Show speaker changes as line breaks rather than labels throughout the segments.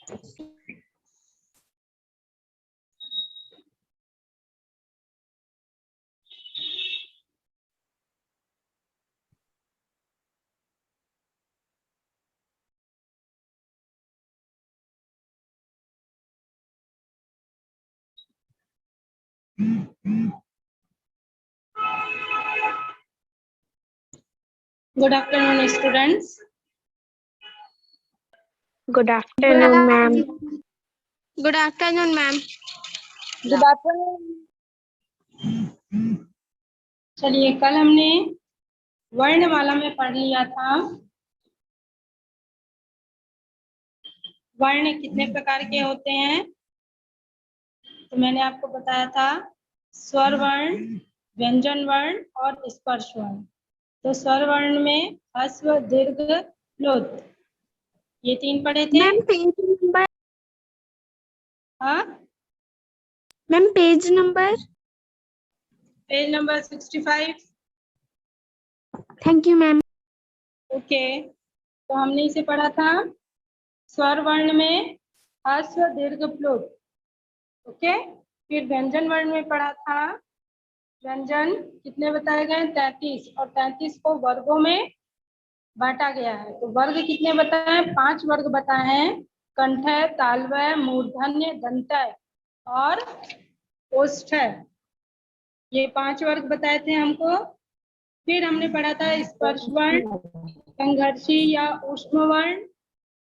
Good afternoon, students.
Good afternoon, ma'am.
Good afternoon, ma'am.
Good afternoon.
चलिए, कल हमने वर्णमाला में पढ़ लिया था वर्ण कितने प्रकार के होते हैं। तो मैंने आपको बताया था स्वर वर्ण, व्यंजन वर्ण और स्पर्श वर्ण। तो स्वर वर्ण में ह्रस्व, दीर्घ, प्लोत, ये 3 पढ़े थे।
Ma'am page number.
हाँ
ma'am page number.
Page number 65।
Thank you ma'am.
Okay, तो हमने इसे पढ़ा था स्वर वर्ण में ह्रस्व, दीर्घ, प्लोत। ओके, फिर व्यंजन वर्ण में पढ़ा था व्यंजन कितने बताए गए 33, और 33 को वर्गों में बांटा गया है। तो वर्ग कितने बताए 5 वर्ग बताए हैं, कंठय, तालव्य, मूर्धन्य, दंतय और ओष्ठ्य, ये 5 वर्ग बताए थे हमको। फिर हमने पढ़ा था स्पर्श वर्ण, संघर्षी या ऊष्म वर्ण,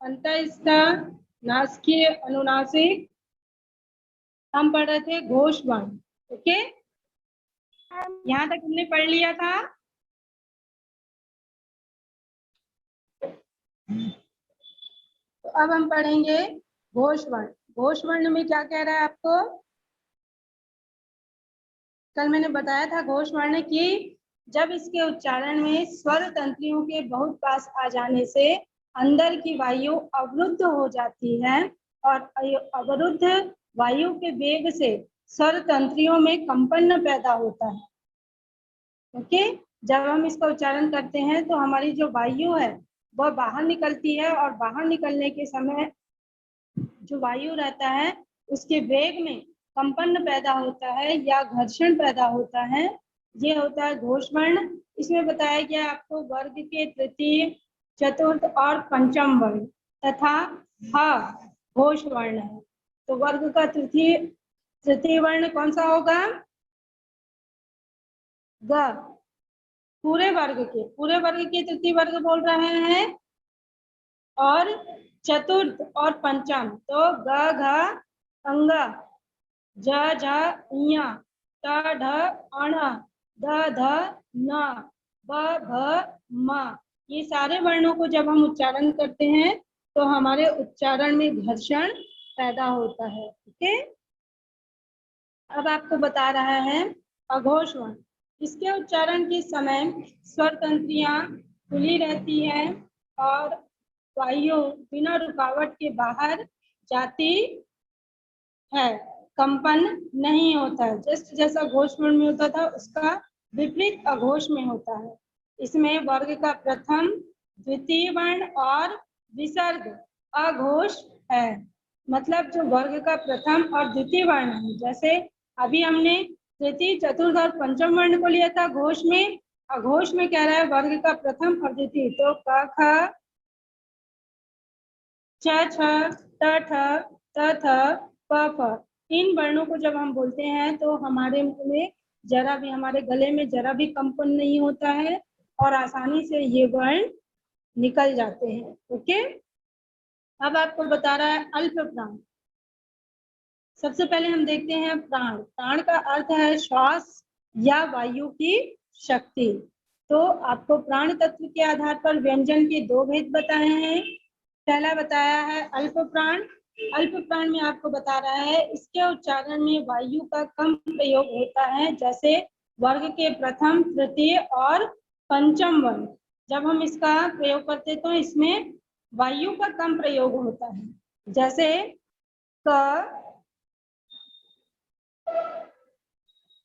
अंतःस्थ, नासिकीय, अनुनासिक। हम पढ़ रहे थे घोष वर्ण। ओके, यहाँ तक हमने पढ़ लिया था। तो अब हम पढ़ेंगे घोष वर्ण। घोष वर्ण में क्या कह रहा है आपको, कल मैंने बताया था घोष वर्ण की जब इसके उच्चारण में स्वर तंत्रियों के बहुत पास आ जाने से अंदर की वायु अवरुद्ध हो जाती है और अवरुद्ध वायु के वेग से स्वर तंत्रियों में कंपन पैदा होता है। ओके, जब हम इसका उच्चारण करते हैं तो हमारी जो वायु है वह बाहर निकलती है और बाहर निकलने के समय जो वायु रहता है उसके वेग में कंपन पैदा होता है या घर्षण पैदा होता है, ये होता है घोष वर्ण। इसमें बताया गया आपको वर्ग के तृतीय, चतुर्थ और पंचम वर्ण तथा ह घोष वर्ण है। तो वर्ग का तृतीय वर्ण कौन सा होगा, ग। पूरे वर्ग के तृतीय वर्ग बोल रहे हैं। और चतुर्थ और पंचम तो ग, घ, अंग, ज, झ, ञ, ट, ढ, अण, ध, ध, न, ब, भ, म, ये सारे वर्णों को जब हम उच्चारण करते हैं तो हमारे उच्चारण में घर्षण पैदा होता है। ओके, अब आपको बता रहा है अघोष वर्ण। इसके उच्चारण के समय स्वर तंत्रियां खुली रहती है और वायु बिना रुकावट के बाहर जाती है, कंपन नहीं होता है। जस्ट जैसा घोष वर्ण में होता था उसका विपरीत अघोष में होता है। इसमें वर्ग का प्रथम, द्वितीय वर्ण और विसर्ग अघोष है। मतलब जो वर्ग का प्रथम और द्वितीय वर्ण है, जैसे अभी हमने तृतीय, चतुर्थ और पंचम वर्ण को लिया था घोष में, अघोष में कह रहा है वर्ग का प्रथम और द्वितीय। तो क, ख, छ, छ, त, ठ, त, थ, प, फ, इन वर्णों को जब हम बोलते हैं तो हमारे मुंह में जरा भी, हमारे गले में जरा भी कंपन नहीं होता है और आसानी से ये वर्ण निकल जाते हैं। ओके, अब आपको बता रहा है अल्प प्राण। सबसे पहले हम देखते हैं प्राण। प्राण का अर्थ है श्वास या वायु की शक्ति। तो आपको प्राण तत्व के आधार पर व्यंजन के 2 भेद बताए हैं। पहला बताया है अल्प प्राण। अल्प प्राण में आपको बता रहा है इसके उच्चारण में वायु का कम प्रयोग होता है, जैसे वर्ग के प्रथम, तृतीय और पंचम वर्ण। जब हम इसका प्रयोग करते तो इसमें वायु का कम प्रयोग होता है। जैसे क,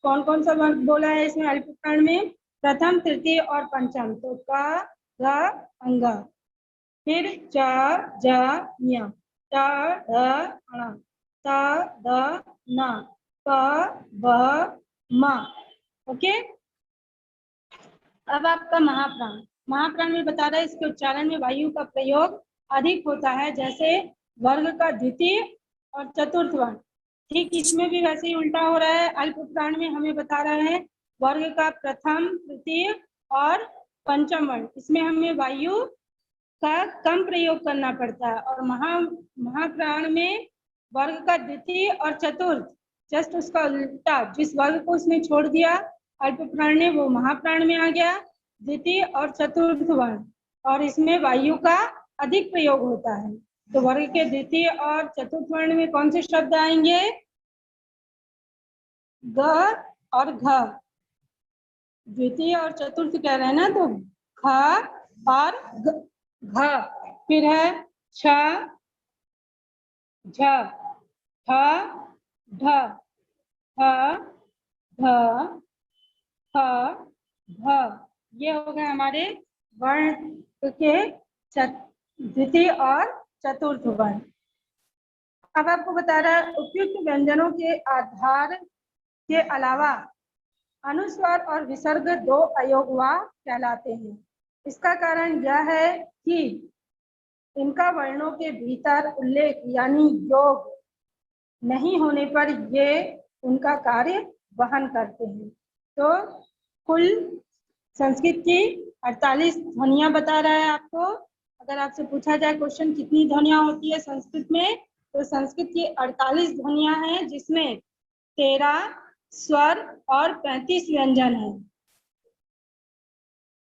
कौन कौन सा वर्ग बोला है इसमें अल्प प्राण में, प्रथम, तृतीय और पंचम। तो क, ग, अंग, फिर च, ज, ञ। ट ढ ण त द न प ब म। ओके। अब आपका महाप्राण, महाप्राण में बता रहा है इसके उच्चारण में वायु का प्रयोग अधिक होता है, जैसे वर्ग का द्वितीय और चतुर्थ वर्ण। ठीक इसमें भी वैसे ही उल्टा हो रहा है। अल्प प्राण में हमें बता रहे हैं वर्ग का प्रथम, तृतीय और पंचम वर्ण, इसमें हमें वायु का कम प्रयोग करना पड़ता है। और महाप्राण में वर्ग का द्वितीय और चतुर्थ जस्ट उसका उल्टा, जिस वर्ग को उसने छोड़ दिया अल्प प्राण ने, वो महाप्राण में आ गया, द्वितीय और चतुर्थ वर्ण, और इसमें वायु का अधिक प्रयोग होता है। तो वर्ग के द्वितीय और चतुर्थ वर्ण में कौन से शब्द आएंगे? ग और घ। द्वितीय और चतुर्थ कह रहे हैं ना, तो ख और घ। फिर है छ, झ, ठ, ढ, ठ, ढ, फ, भ। ये हो गए हमारे वर्ण के द्वितीय और चतुर्थ वर्ण। अब आपको बता रहा है उपयुक्त व्यंजनों के आधार के अलावा अनुस्वार और विसर्ग दो अयोगवा कहलाते हैं। इसका कारण यह है कि इनका वर्णों के भीतर उल्लेख यानी योग नहीं होने पर ये उनका कार्य वहन करते हैं। तो कुल संस्कृत की 48 ध्वनियां बता रहा है आपको। अगर आपसे पूछा जाए क्वेश्चन कितनी ध्वनियां होती है संस्कृत में, तो संस्कृत की 48 ध्वनियां हैं, जिसमें 13 स्वर और 35 व्यंजन हैं।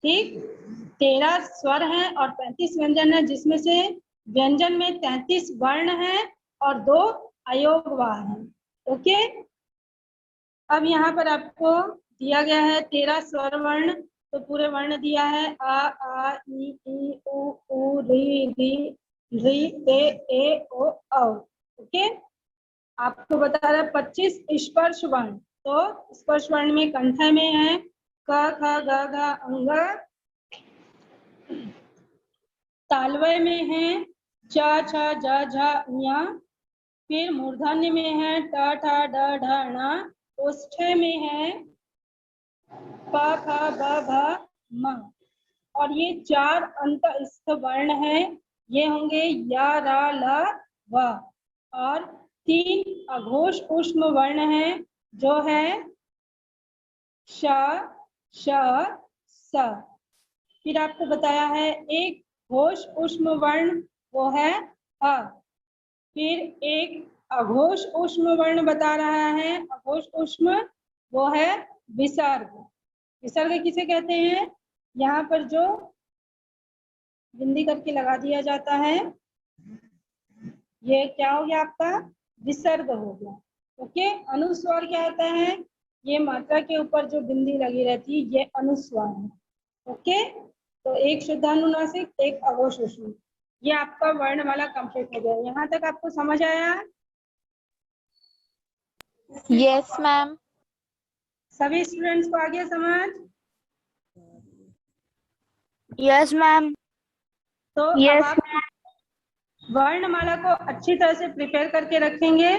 ठीक, 13 स्वर हैं और 35 व्यंजन है, जिसमें से व्यंजन में 33 वर्ण हैं और 2 अयोगवा हैं। ओके। अब यहाँ पर आपको दिया गया है 13 स्वर वर्ण, तो पूरे वर्ण दिया है आ ई उ री री ए ओ औ। ओके। आपको बता रहा है 25 स्पर्श वर्ण, तो स्पर्श वर्ण में कंठय में है क ख ग घ अंग, तालवय में है च छ ज झ ञ, फिर मूर्धन्य में है ट ठ ड ढ ण, ओष्ठ्य में है प फ ब भ म। और ये 4 अंतस्थ वर्ण हैं, ये होंगे य र ल व। और 3 अघोष ऊष्म वर्ण हैं, जो है श श स। फिर आपको बताया है एक घोष ऊष्म वर्ण, वो है अ। फिर एक अघोष ऊष्म वर्ण बता रहा है, अघोष ऊष्म, वो है विसर्ग। विसर्ग किसे कहते हैं? यहाँ पर जो बिंदी करके लगा दिया जाता है, ये क्या हो गया आपका? विसर्ग हो गया। ओके। अनुस्वार क्या होता है? ये मात्रा के ऊपर जो बिंदी लगी रहती है, ये अनुस्वार है। ओके। तो एक शुद्धानुनासिक, एक अघोष ऊष्म। ये आपका वर्णमाला कंप्लीट हो गया। यहाँ तक आपको समझ आया?
Yes ma'am.
सभी स्टूडेंट्स को आ गया समझ?
Yes ma'am.
तो अब आप वर्णमाला को अच्छी तरह से प्रिपेयर करके रखेंगे।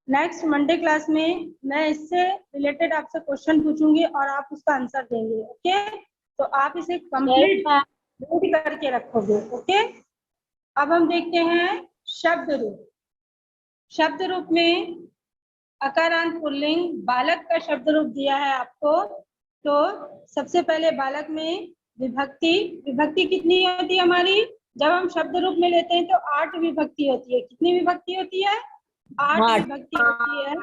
नेक्स्ट मंडे क्लास में मैं इससे रिलेटेड आपसे क्वेश्चन पूछूंगी और आप उसका आंसर देंगे। ओके। तो आप इसे कंप्लीट नोट करके रखोगे। ओके। अब हम देखते हैं शब्द रूप। शब्द रूप में अकारांत पुल्लिंग बालक का शब्द रूप दिया है आपको। तो सबसे पहले बालक में विभक्ति। विभक्ति कितनी होती है हमारी? जब हम शब्द रूप में लेते हैं तो 8 विभक्ति होती है। कितनी विभक्ति होती है? 8 विभक्ति होती है,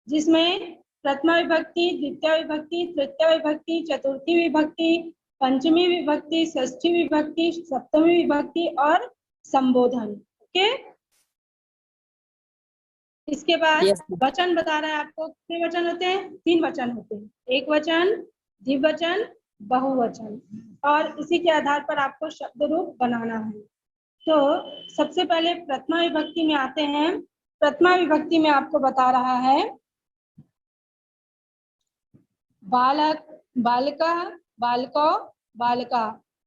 जिसमें प्रथमा विभक्ति, द्वितीय विभक्ति, तृतीय विभक्ति, चतुर्थी विभक्ति, पंचमी विभक्ति, षष्ठी विभक्ति, सप्तमी विभक्ति और संबोधन। ओके। इसके बाद वचन बता रहा है आपको। कितने वचन होते हैं? 3 वचन होते हैं, एक वचन, द्विवचन, बहुवचन। और इसी के आधार पर आपको शब्द रूप बनाना है। तो सबसे पहले प्रथमा विभक्ति में आते हैं। प्रथमा विभक्ति में आपको बता रहा है बालक, बालिका, बालको, बालिका।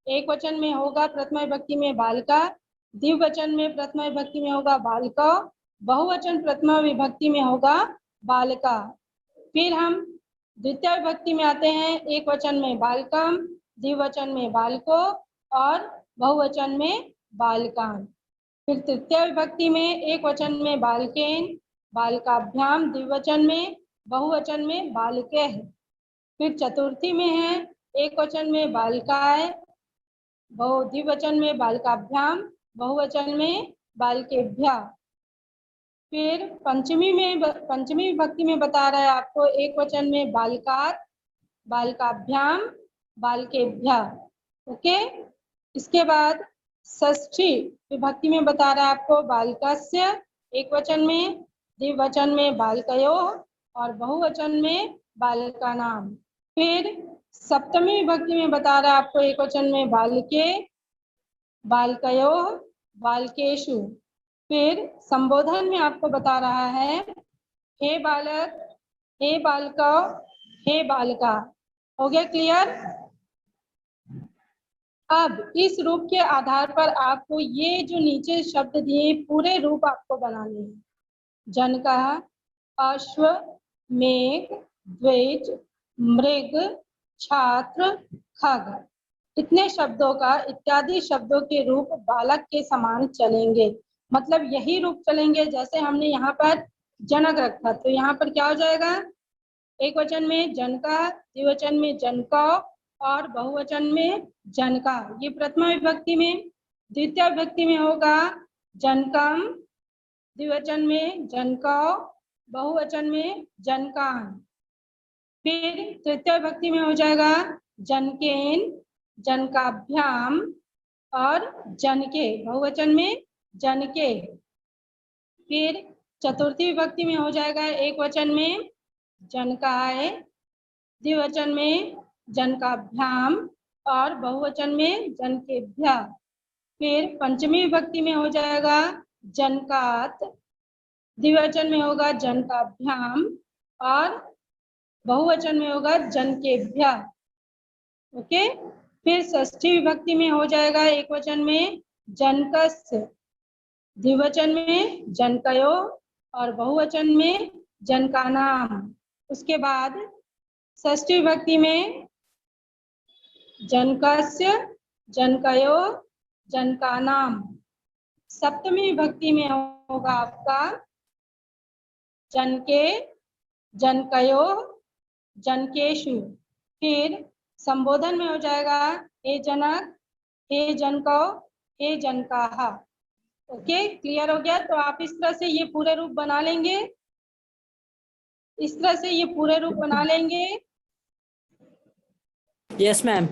एक वचन में होगा प्रथमा विभक्ति में बालिका, द्विवचन में प्रथमा विभक्ति में होगा बालका, बहुवचन प्रथमा विभक्ति में होगा बालिका। फिर हम द्वितीय विभक्ति में आते हैं, एक वचन में बालकम, द्विवचन में बालको और बहुवचन में बालकान। फिर तृतीय विभक्ति में एक वचन में बालकेन, बालकाभ्याम, द्विवचन में, बहुवचन में बालके। फिर चतुर्थी में है एक वचन में बालिकाएं, द्विवचन में बालिकाभ्याम, बहुवचन में बालिकेभ्या। फिर पंचमी विभक्ति में बता रहा है आपको, एक वचन में बालिकात, बालिकाभ्याम, बालिकेभ्या। ओके, इसके बाद षष्ठी विभक्ति में बता रहा है आपको बालिकास्य, एक वचन में, द्विवचन में बालिकयो और बहुवचन में बालिकानाम। फिर सप्तमी विभक्ति में बता रहा है आपको, एक वचन में बालिके, बालिकयो, बालिकेषु। फिर संबोधन में आपको बता रहा है हे बालक, हे बालिका, हे बालिका। हो गया क्लियर? अब इस रूप के आधार पर आपको ये जो नीचे शब्द दिए पूरे रूप आपको बनाने हैं। जनकः, अश्व, मेघ, द्विज, मृग, छात्र, खग, इतने शब्दों का इत्यादि शब्दों के रूप बालक के समान चलेंगे। मतलब यही रूप चलेंगे जैसे हमने यहाँ पर जनक रखा, तो यहाँ पर क्या हो जाएगा, एक वचन में जनका, द्विवचन में जनका और बहुवचन में जनका, ये प्रथमा विभक्ति में। द्वितीय विभक्ति में होगा जनकम, द्विवचन में जनका, बहुवचन में जनकान। फिर तृतीय विभक्ति में हो जाएगा जनकेन, जनकाभ्याम और जनके, बहुवचन में जनके। फिर चतुर्थी विभक्ति में हो जाएगा एक वचन में जनकाय, द्विवचन में जनकाभ्याम और बहुवचन में जनकेभ्या। फिर पंचमी विभक्ति में हो जाएगा जनकात, द्विवचन में होगा जनकाभ्याम और बहुवचन में होगा जनकेभ्या। ओके, फिर षष्ठी विभक्ति में हो जाएगा एक वचन में जनकस्य, द्विवचन में जनकयो और बहुवचन में जनकानाम। उसके बाद षष्ठी विभक्ति में जनकस्य, जनकयो, जनकानाम। सप्तमी विभक्ति में होगा आपका जनके, जनकयो, जनकेषु। फिर संबोधन में हो जाएगा हे जनक, हे जनको, हे जनकाहा। ओके, क्लियर हो गया? तो आप इस तरह से ये पूरे रूप बना लेंगे, इस तरह से ये पूरे रूप बना लेंगे।
Yes ma'am.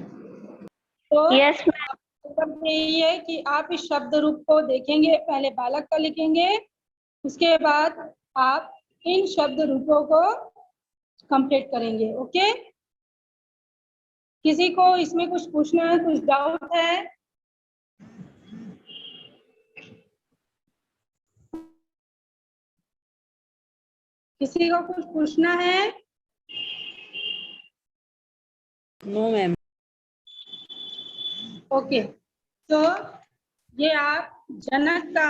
तो
Yes,
यही है कि आप इस शब्द रूप को देखेंगे, पहले बालक का लिखेंगे, उसके बाद आप इन शब्द रूपों को कंप्लीट करेंगे। ओके, किसी को इसमें कुछ पूछना है, कुछ डाउट है? किसी को कुछ पूछना है?
No ma'am.
ओके, तो ये आप जनक का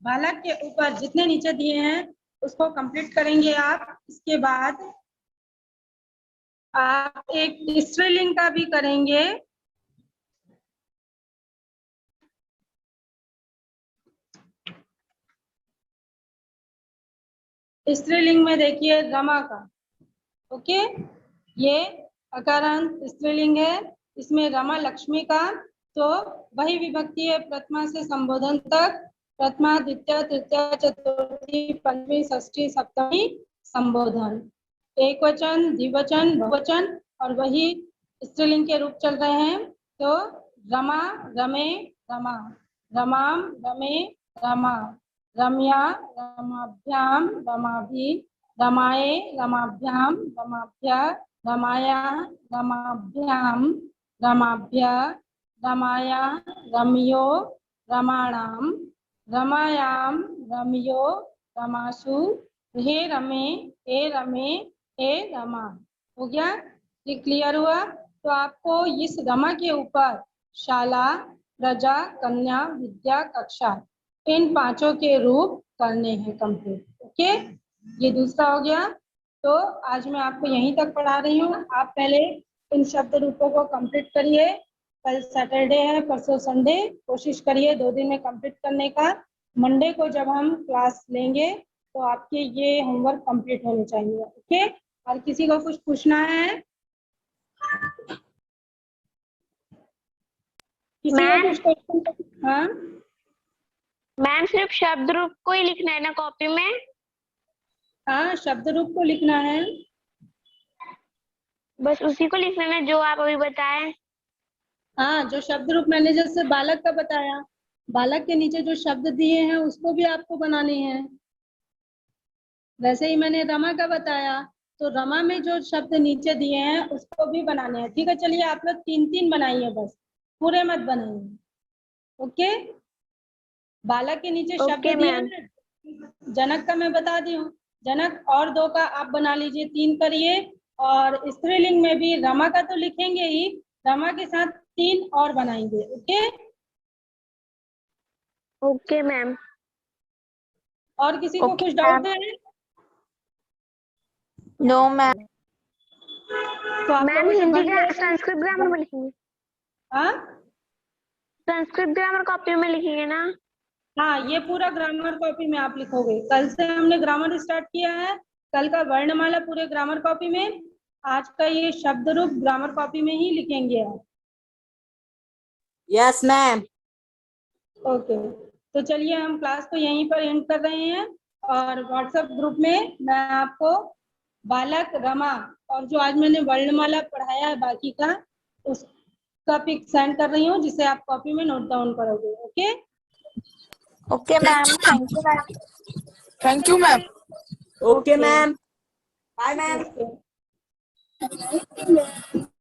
बालक के ऊपर जितने नीचे दिए हैं उसको कंप्लीट करेंगे आप। इसके बाद आप एक स्त्रीलिंग का भी करेंगे। स्त्रीलिंग में देखिए रमा का, ओके, ये अकारांत स्त्रीलिंग है, इसमें रमा लक्ष्मी का, तो वही विभक्ति है प्रथमा से संबोधन तक, प्रथमा, द्वितीय, तृतीय, चतुर्थी, पंचमी, षष्ठी, सप्तमी संबोधन, एक वचन, द्विवचन, बहुवचन और वही स्त्रीलिंग के रूप चल रहे हैं। तो रमा, रमे, रमा, रमाम, रमे, रमा, रम्या, रमाभ्याम, रमाभि, रमाए, रमाभ्याम, रमाभ्या, रमाया, रमाभ्याम, रमाभ्या, रमाया, रम्यो, रमाणाम, रमायाम, रम्यो, रमासु, हे रमे, हे रमे, हे रमा। हो गया? ये क्लियर हुआ? तो आपको इस रमा के ऊपर शाला, प्रजा, कन्या, विद्या, कक्षा, इन पांचों के रूप करने हैं कंप्लीट। ओके, ये दूसरा हो गया। तो आज मैं आपको यहीं तक पढ़ा रही हूँ। आप पहले इन शब्द रूपों को कंप्लीट करिए। कल सैटरडे है, परसों संडे, कोशिश करिए 2 दिन में कंप्लीट करने का। मंडे को जब हम क्लास लेंगे तो आपके ये होमवर्क कंप्लीट होने चाहिए। ओके, और किसी को कुछ पूछना है? किसी को
मैम?
कुछ क्वेश्चन? हाँ
मैम सिर्फ शब्द रूप को ही लिखना है ना कॉपी में?
हाँ, शब्द रूप को लिखना है।
बस उसी को लिखना है जो आप अभी बताएं?
हाँ, जो शब्द रूप मैंने जैसे बालक का बताया, बालक के नीचे जो शब्द दिए हैं उसको भी आपको बनाने हैं। वैसे ही मैंने रमा का बताया, तो रमा में जो शब्द नीचे दिए हैं उसको भी बनाने हैं। ठीक है, चलिए आप लोग 3-3 बनाइए, बस पूरे मत बनाइए। ओके, बालक के नीचे शब्द
ओके
दिए
मैम।
हैं। जनक का मैं बता दी हूँ, जनक और 2 का आप बना लीजिए, 3 करिए। और स्त्रीलिंग में भी रमा का तो लिखेंगे ही, रमा के साथ 3 और बनाएंगे। Okay,
okay ma'am.
और किसी को
Okay,
कुछ डाउट
ma'am.
है?
No, ma'am.
तो आप
मैम
लोगों से
हिंदी
बन
का
जाएगा।
संस्कृत ग्रामर में लिखेंगे?
हाँ
संस्कृत ग्रामर कॉपी में लिखेंगे ना?
हाँ, ये पूरा ग्रामर कॉपी में आप लिखोगे। कल से हमने ग्रामर स्टार्ट किया है, कल का वर्णमाला पूरे ग्रामर कॉपी में, आज का ये शब्द रूप ग्रामर कॉपी में ही लिखेंगे आप।
Yes, ma'am.
ओके, तो चलिए हम क्लास को यहीं पर एंड कर रहे हैं। और व्हाट्सएप ग्रुप में मैं आपको बालक, रमा और जो आज मैंने वर्णमाला पढ़ाया है बाकी का, उसका पिक सेंड कर रही हूँ, जिसे आप कॉपी में नोट डाउन करोगे। Okay,
Okay, ma'am. Thank you, ma'am.
Thank you, ma'am.
Okay, ma'am. Bye, ma'am.
Okay.